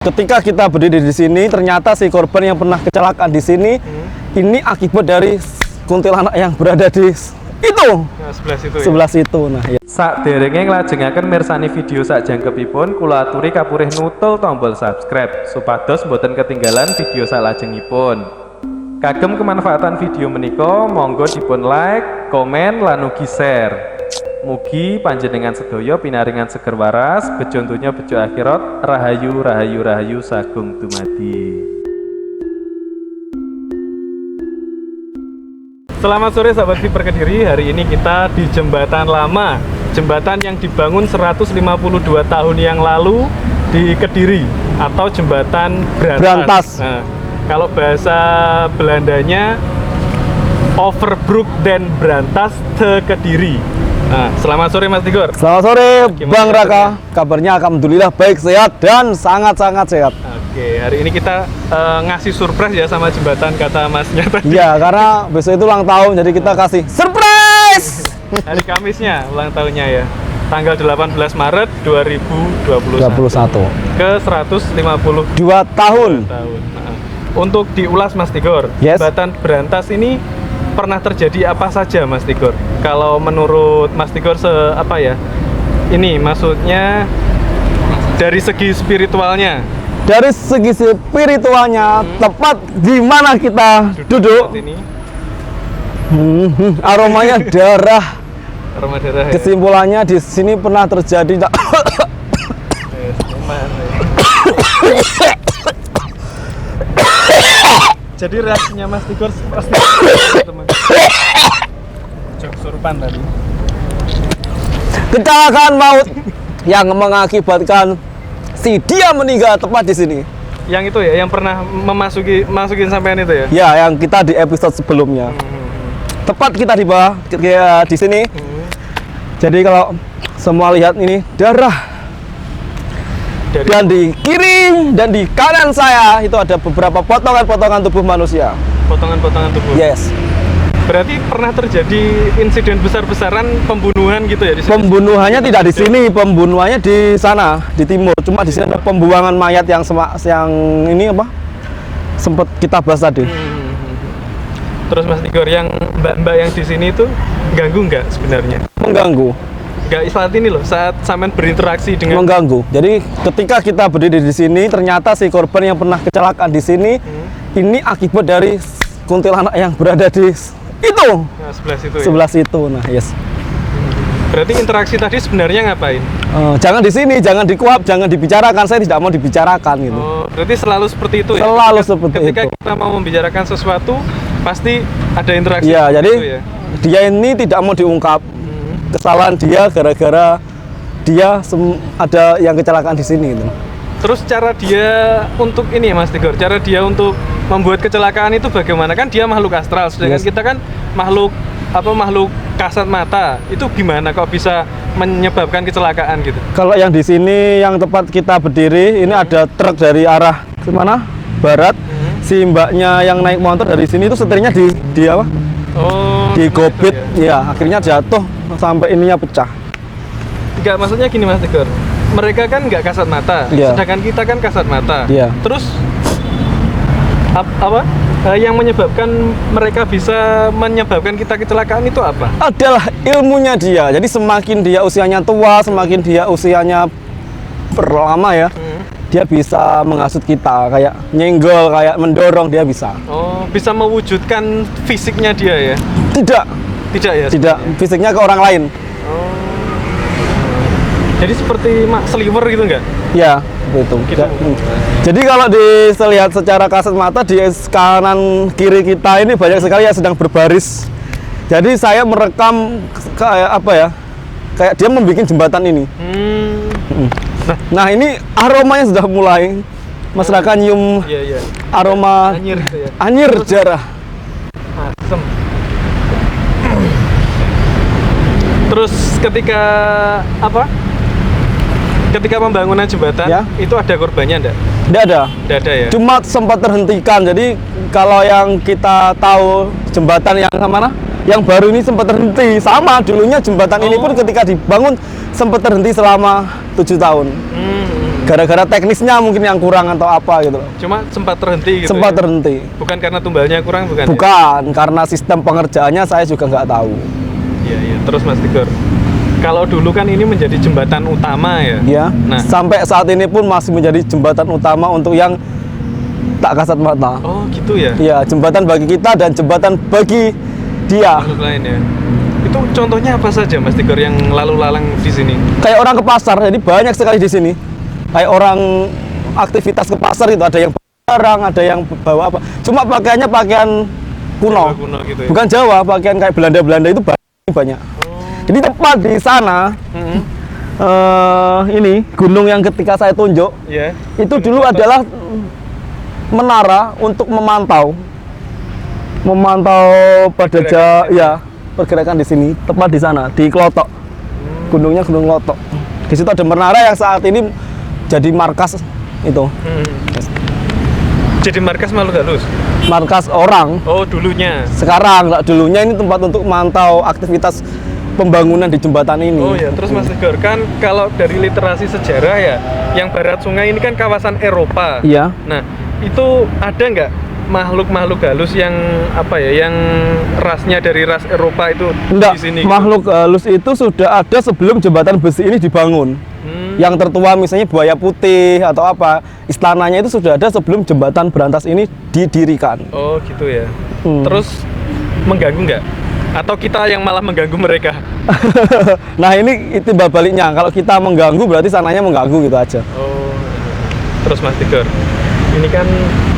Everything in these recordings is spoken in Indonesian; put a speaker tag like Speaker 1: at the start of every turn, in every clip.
Speaker 1: Ketika kita berdiri di sini, ternyata si korban yang pernah kecelakaan di sini, ini akibat dari kuntilanak yang berada di itu.
Speaker 2: Nah,
Speaker 1: sebelah situ. Nah, ya.
Speaker 2: Sak derenge nglajengaken mirsani video sak jangkepipun, kula aturi kapurih nutul tombol subscribe supados mboten ketinggalan video salajengipun. Kagem kemanfaatan video menika, monggo dipun like, komen, lan ugi share. Mugi panjenengan sedaya pinaringan seger waras, bejo donya bejo akhirat, rahayu rahayu rahayu sagung dumadi. Selamat sore sahabat Viper Kediri. Hari ini kita di Jembatan Lama, jembatan yang dibangun 152 tahun yang lalu di Kediri, atau Jembatan Brantas. Nah, kalau bahasa Belandanya Overbrug den Brantas te Kediri. Nah, selamat sore Mas Tigor.
Speaker 1: Selamat sore.
Speaker 2: Gimana
Speaker 1: Bang Raka.
Speaker 2: kabarnya?
Speaker 1: Kabarnya alhamdulillah baik, sehat dan sangat-sangat sehat.
Speaker 2: Oke, hari ini kita ngasih surprise ya sama jembatan, kata Masnya tadi.
Speaker 1: Iya, karena besok itu ulang tahun, jadi kita kasih surprise.
Speaker 2: Hari Kamisnya ulang tahunnya ya, tanggal 18 Maret 2021 ke 152
Speaker 1: tahun.
Speaker 2: Nah, untuk diulas Mas Tigor,
Speaker 1: Yes.
Speaker 2: Jembatan Brantas ini pernah terjadi apa saja Mas Tigor? Kalau menurut Mas Tigor ini maksudnya dari segi spiritualnya.
Speaker 1: Dari segi spiritualnya, tepat di mana kita duduk,
Speaker 2: Saat ini
Speaker 1: aromanya darah.
Speaker 2: aroma darah ya.
Speaker 1: Kesimpulannya di sini pernah terjadi
Speaker 2: Jadi reaksinya Mas Tigor pasti teman. Jok surupan tadi.
Speaker 1: kecelakaan maut yang mengakibatkan si dia meninggal tepat di sini.
Speaker 2: Yang itu ya, yang pernah masukin sampean itu ya.
Speaker 1: Ya, yang kita di episode sebelumnya. Tepat kita di bawah di sini. Jadi kalau semua lihat ini darah. Dan di kiri dan di kanan saya itu ada beberapa potongan-potongan tubuh manusia.
Speaker 2: Potongan-potongan tubuh.
Speaker 1: Yes.
Speaker 2: Berarti pernah terjadi insiden besar-besaran pembunuhan gitu ya di sini?
Speaker 1: Pembunuhannya tidak di sini, pembunuhannya di sana, di timur. Cuma di sini ada pembuangan mayat yang ini sempat kita bahas tadi.
Speaker 2: Terus Mas Tigor, yang mbak-mbak yang di sini itu ganggu nggak sebenarnya?
Speaker 1: Mengganggu.
Speaker 2: Nggak, saat ini loh, saat sampean berinteraksi dengan
Speaker 1: Mengganggu. Jadi ketika kita berdiri di sini, ternyata si korban yang pernah kecelakaan di sini, ini akibat dari kuntilanak yang berada di itu.
Speaker 2: Nah, sebelah situ ya?
Speaker 1: Sebelah situ. Nah, yes.
Speaker 2: Berarti interaksi tadi sebenarnya ngapain?
Speaker 1: Jangan di sini, jangan dikuap, jangan dibicarakan. Saya tidak mau dibicarakan gitu.
Speaker 2: Oh, berarti selalu seperti itu ya?
Speaker 1: Selalu seperti
Speaker 2: Ketika
Speaker 1: itu.
Speaker 2: kita mau membicarakan sesuatu, pasti ada interaksi.
Speaker 1: Iya, jadi
Speaker 2: itu ya?
Speaker 1: dia ini tidak mau diungkap kesalahan dia gara-gara dia ada yang kecelakaan di sini gitu.
Speaker 2: Terus cara dia untuk ini Mas Tigor, cara dia untuk membuat kecelakaan itu bagaimana? Kan dia makhluk astral, sedangkan
Speaker 1: Yes.
Speaker 2: kita kan makhluk kasat mata. Itu gimana kok bisa menyebabkan kecelakaan gitu?
Speaker 1: Kalau yang di sini yang tepat kita berdiri ini ada truk dari arah kemana? Barat. Si mbaknya yang naik motor dari sini itu setirnya di apa?
Speaker 2: Oh,
Speaker 1: Digobit,
Speaker 2: gitu
Speaker 1: ya akhirnya jatuh sampai ininya pecah.
Speaker 2: Enggak, maksudnya gini Mas Tigor, mereka kan nggak kasat mata,
Speaker 1: Iya.
Speaker 2: sedangkan kita kan kasat mata.
Speaker 1: Iya.
Speaker 2: Terus yang menyebabkan mereka bisa menyebabkan kita kecelakaan itu apa?
Speaker 1: Adalah ilmunya dia. Jadi semakin dia usianya tua, semakin dia usianya berlama ya, dia bisa menghasut kita, kayak nyenggol, kayak mendorong, dia bisa.
Speaker 2: Oh, bisa mewujudkan fisiknya dia ya?
Speaker 1: Tidak,
Speaker 2: Tidak ya?
Speaker 1: tidak fisiknya ke orang lain.
Speaker 2: Oh. Jadi seperti sliver gitu nggak?
Speaker 1: Ya, begitu.
Speaker 2: Gitu.
Speaker 1: Jadi kalau dilihat secara kasat mata di kanan kiri kita ini banyak sekali yang sedang berbaris. Jadi saya merekam kayak kayak dia membuat jembatan ini. Nah, ini aromanya sudah mulai. Masyarakat nyium
Speaker 2: Iya.
Speaker 1: aroma
Speaker 2: Anyir gitu ya?
Speaker 1: anyir darah.
Speaker 2: Asem. Terus ketika ketika pembangunan jembatan
Speaker 1: Ya.
Speaker 2: itu ada korbannya enggak?
Speaker 1: Tidak ada.
Speaker 2: Tidak ada ya?
Speaker 1: Cuma sempat terhentikan. Jadi kalau yang kita tahu jembatan yang mana? Yang baru ini sempat terhenti. Sama dulunya jembatan ini pun ketika dibangun sempat terhenti selama 7 tahun. Gara-gara teknisnya mungkin yang kurang atau apa gitu loh.
Speaker 2: Cuma sempat terhenti gitu.
Speaker 1: Sempat
Speaker 2: ya?
Speaker 1: terhenti.
Speaker 2: Bukan karena tumbalnya kurang, bukan?
Speaker 1: Bukan, karena sistem pengerjaannya saya juga nggak tahu.
Speaker 2: Iya, iya. Terus Mas Tigor, kalau dulu kan ini menjadi jembatan utama ya.
Speaker 1: Ya,
Speaker 2: Nah,
Speaker 1: sampai saat ini pun masih menjadi jembatan utama untuk yang tak kasat mata.
Speaker 2: oh gitu ya.
Speaker 1: Iya, jembatan bagi kita dan jembatan bagi dia.
Speaker 2: Makhluk lain ya. Itu contohnya apa saja Mas Tigor yang lalu lalang di sini?
Speaker 1: Kayak orang ke pasar, jadi banyak sekali di sini. Kayak orang aktivitas ke pasar itu ada yang barang, ada yang bawa apa. Cuma pakaiannya pakaian kuno.
Speaker 2: Jawa kuno gitu ya.
Speaker 1: Bukan Jawa, pakaian kayak Belanda-Belanda itu banyak. Jadi tepat di sana, ini gunung yang ketika saya tunjuk,
Speaker 2: Iya.
Speaker 1: itu dulu adalah menara untuk memantau pergerakan di sini, tepat di sana, di Klotok. Gunungnya Gunung Klotok. Di situ ada menara yang saat ini jadi markas itu.
Speaker 2: Jadi markas makhluk halus.
Speaker 1: Markas orang.
Speaker 2: Oh, dulunya.
Speaker 1: Sekarang, dulunya ini tempat untuk mantau aktivitas pembangunan di jembatan ini.
Speaker 2: Oh ya, terus Mas Tigor, kan kalau dari literasi sejarah ya, yang barat sungai ini kan kawasan Eropa.
Speaker 1: Iya.
Speaker 2: Nah, itu ada nggak makhluk-makhluk halus yang apa ya, yang rasnya dari ras Eropa itu
Speaker 1: Enggak,
Speaker 2: di sini? Gitu?
Speaker 1: makhluk halus itu sudah ada sebelum jembatan besi ini dibangun. Yang tertua misalnya buaya putih atau apa, istananya itu sudah ada sebelum jembatan berantas ini didirikan.
Speaker 2: Oh gitu ya. Terus mengganggu nggak? Atau kita yang malah mengganggu mereka?
Speaker 1: Nah ini timbal baliknya, kalau kita mengganggu berarti sananya mengganggu gitu aja.
Speaker 2: Oh. Terus Mas Tigor, ini kan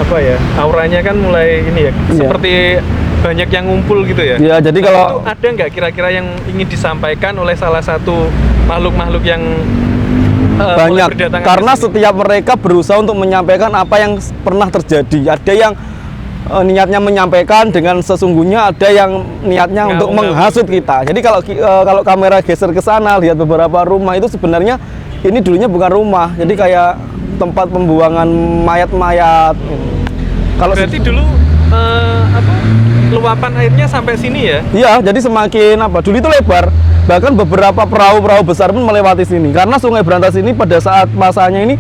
Speaker 2: apa ya? Auranya kan mulai ini ya, seperti banyak yang ngumpul gitu ya.
Speaker 1: Ya, jadi kalau
Speaker 2: itu ada nggak kira-kira yang ingin disampaikan oleh salah satu makhluk-makhluk yang
Speaker 1: banyak,
Speaker 2: berdatangan
Speaker 1: karena
Speaker 2: ke sini?
Speaker 1: setiap mereka berusaha untuk menyampaikan apa yang pernah terjadi. Ada yang niatnya menyampaikan dengan sesungguhnya, ada yang niatnya untuk menghasut kita. Jadi kalau kamera geser ke sana, lihat beberapa rumah itu sebenarnya ini dulunya bukan rumah, jadi kayak tempat pembuangan mayat-mayat. Kalau
Speaker 2: berarti dulu luapan airnya sampai sini ya?
Speaker 1: Iya, jadi semakin dulu itu lebar. Bahkan beberapa perahu-perahu besar pun melewati sini. Karena Sungai Berantas ini pada saat masanya ini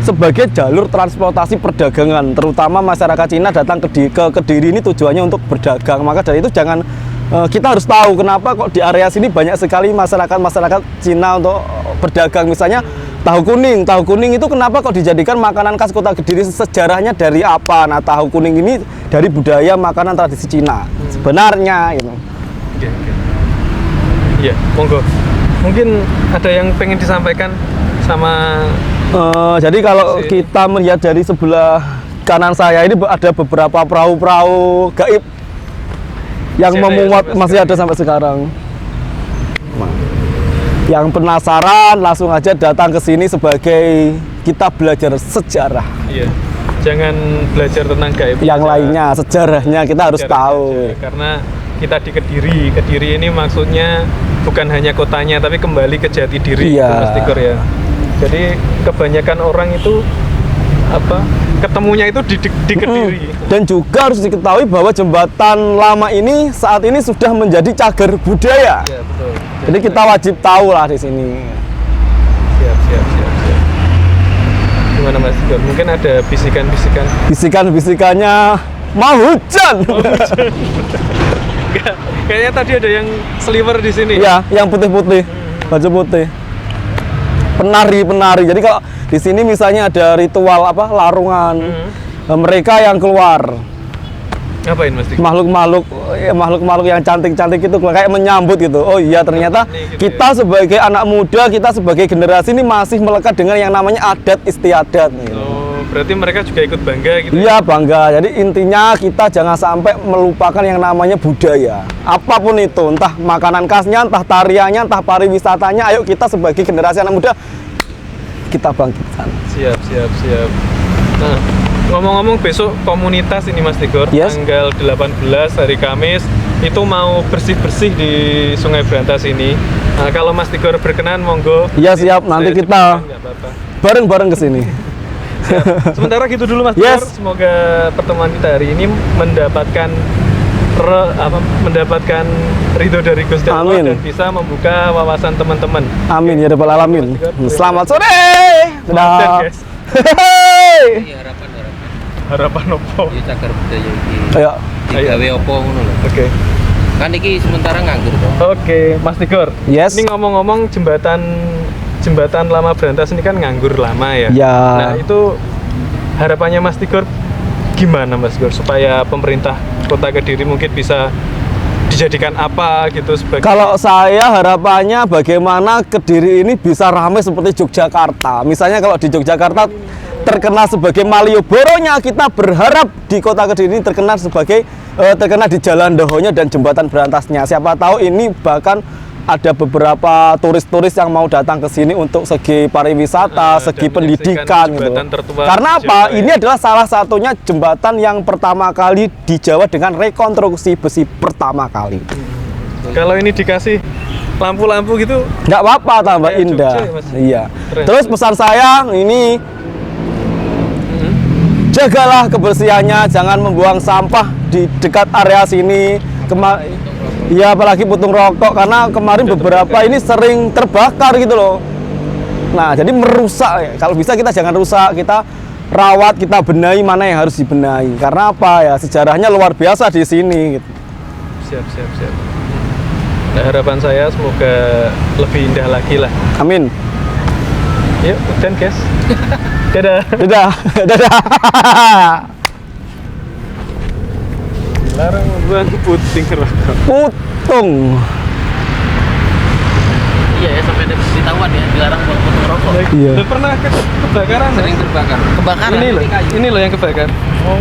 Speaker 1: sebagai jalur transportasi perdagangan, terutama masyarakat Cina datang ke Kediri ini tujuannya untuk berdagang. Maka dari itu kita harus tahu kenapa kok di area sini banyak sekali masyarakat Cina untuk berdagang. Misalnya tahu kuning itu kenapa kok dijadikan makanan khas kota Kediri, sejarahnya dari apa? Nah, tahu kuning ini dari budaya makanan tradisi Cina sebenarnya gitu.
Speaker 2: Iya, monggo. Mungkin ada yang pengen disampaikan sama
Speaker 1: jadi kalau kita melihat dari sebelah kanan saya ini ada beberapa perahu-perahu gaib yang memuat, masih ada sampai sekarang. Yang penasaran langsung aja datang ke sini sebagai kita belajar sejarah.
Speaker 2: Iya. Jangan belajar tentang gaib.
Speaker 1: Yang lainnya, sejarahnya kita harus tahu.
Speaker 2: Aja. Karena kita di Kediri. Kediri ini maksudnya bukan hanya kotanya tapi kembali ke jati diri.
Speaker 1: Iya.
Speaker 2: Mas Tigor ya. Jadi kebanyakan orang itu ketemunya itu di Kediri.
Speaker 1: Dan juga harus diketahui bahwa jembatan lama ini saat ini sudah menjadi cagar budaya.
Speaker 2: Iya, betul.
Speaker 1: Jadi kita wajib tahu lah di sini.
Speaker 2: Siap. Gimana Mas Tigor? Mungkin ada bisikan-bisikan.
Speaker 1: Bisikan-bisikannya mau hujan.
Speaker 2: Kayaknya tadi ada yang sliver di sini.
Speaker 1: Iya, yang putih-putih, baju putih. Penari. Jadi kalau di sini misalnya ada ritual larungan, mereka yang keluar.
Speaker 2: Ngapain Mas Tigor?
Speaker 1: Makhluk-makhluk yang cantik-cantik itu kayak menyambut gitu. Oh iya, ternyata kita sebagai anak muda, kita sebagai generasi ini masih melekat dengan yang namanya adat istiadat. Gitu.
Speaker 2: Oh, berarti mereka juga ikut bangga gitu.
Speaker 1: Iya, bangga. Jadi intinya kita jangan sampai melupakan yang namanya budaya. Apapun itu, entah makanan khasnya, entah tariannya, entah pariwisatanya, ayo kita sebagai generasi anak muda kita bangkitkan.
Speaker 2: Siap. Nah, ngomong-ngomong besok komunitas ini Mas Tigor, tanggal 18 hari Kamis itu mau bersih-bersih di Sungai Berantas ini. Nah, kalau Mas Tigor berkenan monggo.
Speaker 1: Iya, siap. Nanti kita bareng-bareng ke sini.
Speaker 2: Sementara gitu dulu Mas Tigor. Semoga pertemuan kita hari ini mendapatkan mendapatkan ridho dari Gusti Allah
Speaker 1: Amin.
Speaker 2: dan bisa membuka wawasan teman-teman.
Speaker 1: Amin ya rabbal alamin. Selamat sore.
Speaker 2: Konten,
Speaker 1: Dadah.
Speaker 2: guys.
Speaker 1: Hehehe.
Speaker 3: Iya, harapan
Speaker 2: Harapan opo?
Speaker 3: ya cagar budaya iki
Speaker 1: Ayo.
Speaker 3: digawe opo ngono lho.
Speaker 2: Oke.
Speaker 3: Kan iki sementara nganggur toh.
Speaker 2: Oke, Mas Tigor.
Speaker 1: Yes.
Speaker 2: Ini ngomong-ngomong jembatan Lama Brantas ini kan nganggur lama ya.
Speaker 1: Ya.
Speaker 2: Nah, itu harapannya Mas Tigor gimana Mas Tigor supaya pemerintah Kota Kediri mungkin bisa dijadikan apa gitu sebagai
Speaker 1: Kalau saya harapannya bagaimana Kediri ini bisa ramai seperti Yogyakarta. Misalnya kalau di Yogyakarta terkenal sebagai Malioboro-nya, kita berharap di Kota Kediri ini terkenal sebagai terkenal di Jalan Dohonya dan Jembatan Berantasnya. Siapa tahu ini bahkan ada beberapa turis-turis yang mau datang ke sini untuk segi pariwisata, segi
Speaker 2: dan
Speaker 1: pendidikan
Speaker 2: menyaksikan
Speaker 1: gitu.
Speaker 2: jembatan tertua
Speaker 1: Karena
Speaker 2: di
Speaker 1: apa?
Speaker 2: Jawa, ya.
Speaker 1: Ini adalah salah satunya jembatan yang pertama kali di Jawa dengan rekonstruksi besi pertama kali.
Speaker 2: kalau ini dikasih lampu-lampu gitu
Speaker 1: Nggak apa-apa, tambah
Speaker 2: Kayak
Speaker 1: indah.
Speaker 2: Jogja ya, Mas?
Speaker 1: Iya.
Speaker 2: Keren.
Speaker 1: Terus pesan saya ini jagalah kebersihannya, jangan membuang sampah di dekat area sini. Ya apalagi putung rokok karena kemarin beberapa ini sering terbakar gitu loh. Nah, jadi merusak. Kalau bisa kita jangan rusak, kita rawat, kita benahi mana yang harus dibenahi. Karena apa ya? Sejarahnya luar biasa di sini gitu.
Speaker 2: siap. Nah, harapan saya semoga lebih indah lagi lah.
Speaker 1: Amin.
Speaker 2: Yuk, dan guys. Dadah.
Speaker 1: Dadah. Dadah.
Speaker 2: Larang buang puting rokok.
Speaker 1: Putung.
Speaker 3: Iya ya sampai ditahuan ya dilarang buang potong rokok.
Speaker 1: Iya.
Speaker 2: Udah pernah kebakaran?
Speaker 3: Sering terbakar. Kebakaran
Speaker 2: Ini loh,
Speaker 3: kayu.
Speaker 2: ini loh yang kebakar. Oh.